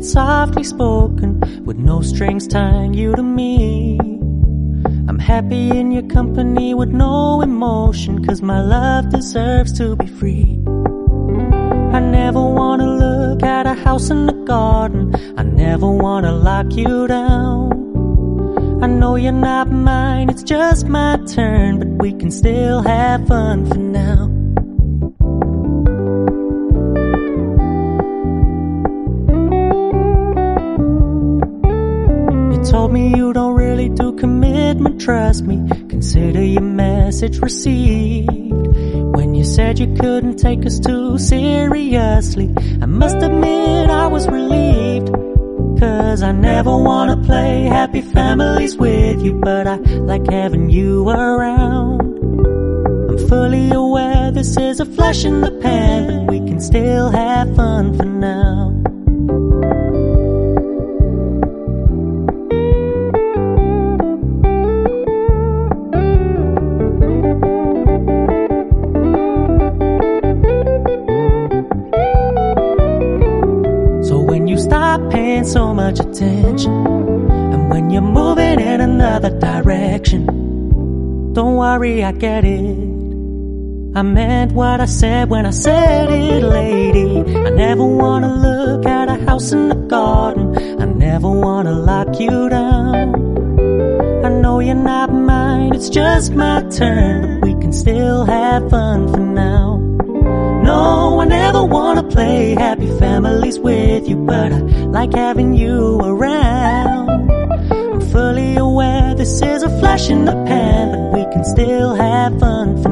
It's softly spoken, with no strings tying you to me. I'm happy in your company with no emotion, 'cause my love deserves to be free. I never wanna look at a house in the garden, I never wanna lock you down. I know you're not mine, it's just my turn, but we can still have fun for now. You told me you don't really do commitment, trust me, consider your message received. When you said you couldn't take us too seriously, I must admit I was relieved. 'Cause I never wanna play happy families with you, but I like having you around. I'm fully aware this is a flash in the pan, but we can still have fun for now. Stop paying so much attention, and when you're moving in another direction, don't worry, I get it. I meant what I said when I said it, lady. I never wanna look at a house in the garden, I never wanna lock you down. I know you're not mine, it's just my turn, but we can still have fun for now. No, I never wanna play happy families with you, but I like having you around. I'm fully aware this is a flash in the pan, but we can still have fun for